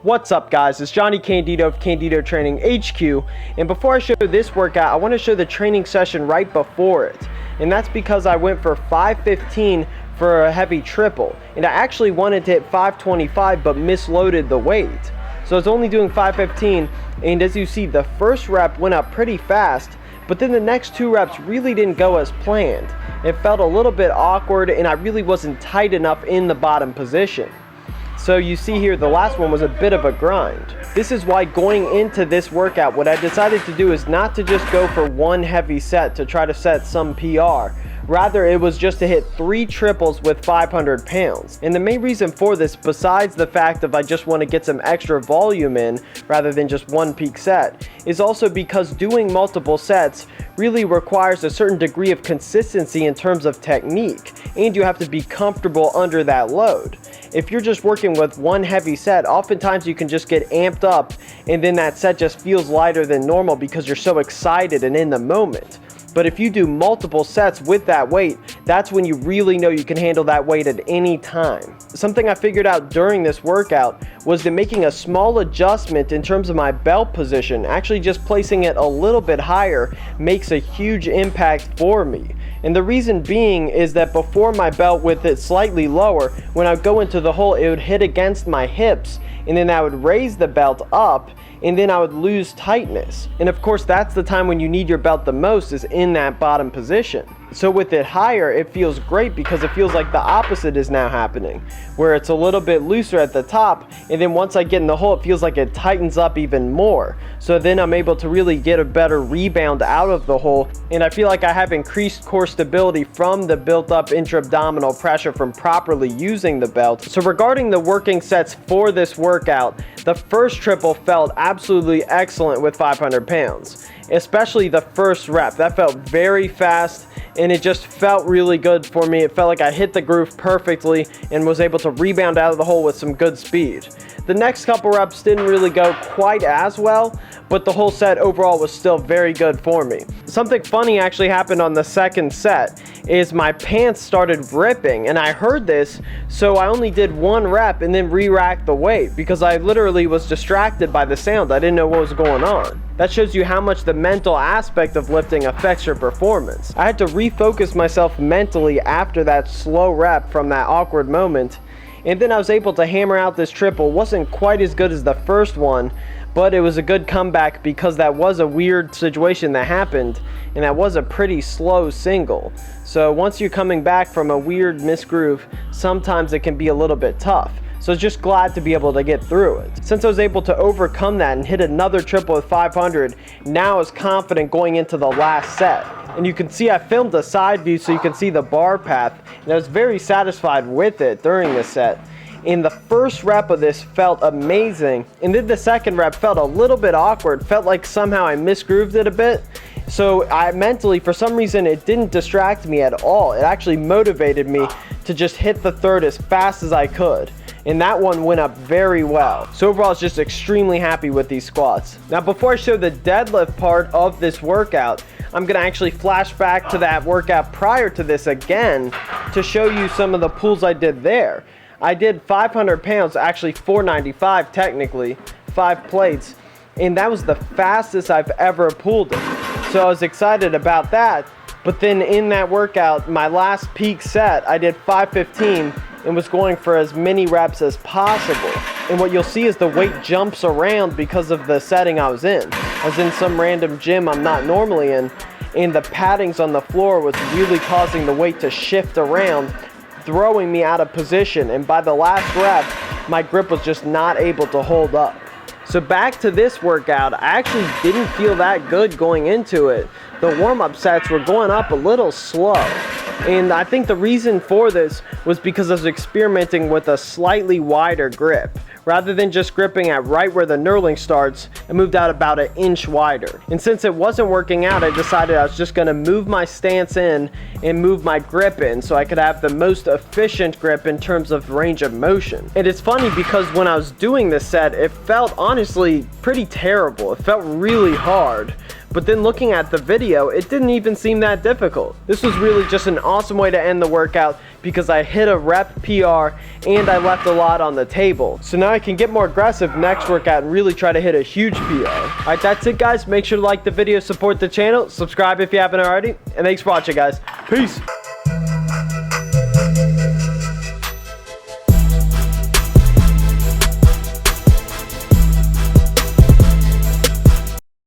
What's up guys, it's Johnny Candido of Candido Training HQ, and before I show this workout I want to show the training session right before it, and that's because I went for 515 for a heavy triple, and I actually wanted to hit 525 but misloaded the weight. So I was only doing 515, and as you see the first rep went up pretty fast, but then the next two reps really didn't go as planned. It felt a little bit awkward and I really wasn't tight enough in the bottom position. So you see here the last one was a bit of a grind. This is why going into this workout what I decided to do is not to just go for one heavy set to try to set some PR. Rather, it was just to hit 3 triples with 500 pounds. And the main reason for this, besides the fact of I just want to get some extra volume in rather than just one peak set, is also because doing multiple sets really requires a certain degree of consistency in terms of technique, and you have to be comfortable under that load. If you're just working with one heavy set, oftentimes you can just get amped up and then that set just feels lighter than normal because you're so excited and in the moment. But if you do multiple sets with that weight, that's when you really know you can handle that weight at any time. Something I figured out during this workout was that making a small adjustment in terms of my belt position, actually just placing it a little bit higher, makes a huge impact for me. And the reason being is that before my belt with it slightly lower, when I would go into the hole, it would hit against my hips, and then I would raise the belt up, and then I would lose tightness. And of course that's the time when you need your belt the most, is in that bottom position. So with it higher, it feels great because it feels like the opposite is now happening, where it's a little bit looser at the top, and then once I get in the hole it feels like it tightens up even more. So then I'm able to really get a better rebound out of the hole, and I feel like I have increased core stability from the built up intra-abdominal pressure from properly using the belt. So regarding the working sets for this workout, the first triple felt absolutely excellent with 500 pounds. Especially the first rep, that felt very fast and it just felt really good for me. It felt like I hit the groove perfectly and was able to rebound out of the hole with some good speed. The next couple reps didn't really go quite as well, but the whole set overall was still very good for me. Something funny actually happened on the second set, is my pants started ripping, and I heard this, so I only did one rep and then re-racked the weight because I literally was distracted by the sound. I didn't know what was going on. That shows you how much the mental aspect of lifting affects your performance. I had to refocus myself mentally after that slow rep from that awkward moment, and then I was able to hammer out this triple. Wasn't quite as good as the first one, but it was a good comeback because that was a weird situation that happened, and that was a pretty slow single. So once you're coming back from a weird misgroove, sometimes it can be a little bit tough. So just glad to be able to get through it. Since I was able to overcome that and hit another triple with 500, now I was confident going into the last set. And you can see I filmed a side view so you can see the bar path, and I was very satisfied with it during this set. And the first rep of this felt amazing, and then the second rep felt a little bit awkward, felt like somehow I misgrooved it a bit. So I mentally, for some reason, it didn't distract me at all. It actually motivated me to just hit the third as fast as I could. And that one went up very well. So overall, I was just extremely happy with these squats. Now, before I show the deadlift part of this workout, I'm gonna actually flash back to that workout prior to this again to show you some of the pulls I did there. I did 500 pounds, actually 495 technically, 5 plates, and that was the fastest I've ever pulled it. So I was excited about that, but then in that workout, my last peak set, I did 515 and was going for as many reps as possible. And what you'll see is the weight jumps around because of the setting I was in. I was in some random gym I'm not normally in, and the paddings on the floor was really causing the weight to shift around, throwing me out of position, and by the last rep, my grip was just not able to hold up. So back to this workout, I actually didn't feel that good going into it. The warm-up sets were going up a little slow. And I think the reason for this was because I was experimenting with a slightly wider grip. Rather than just gripping at right where the knurling starts, I moved out about an inch wider. And since it wasn't working out, I decided I was just gonna move my stance in and move my grip in so I could have the most efficient grip in terms of range of motion. And it's funny because when I was doing this set, it felt honestly pretty terrible. It felt really hard. but then looking at the video, it didn't even seem that difficult. This was really just an awesome way to end the workout because I hit a rep PR and I left a lot on the table. So now I can get more aggressive next workout and really try to hit a huge PR. Alright, that's it guys. Make sure to like the video, support the channel, subscribe if you haven't already, and thanks for watching guys. Peace!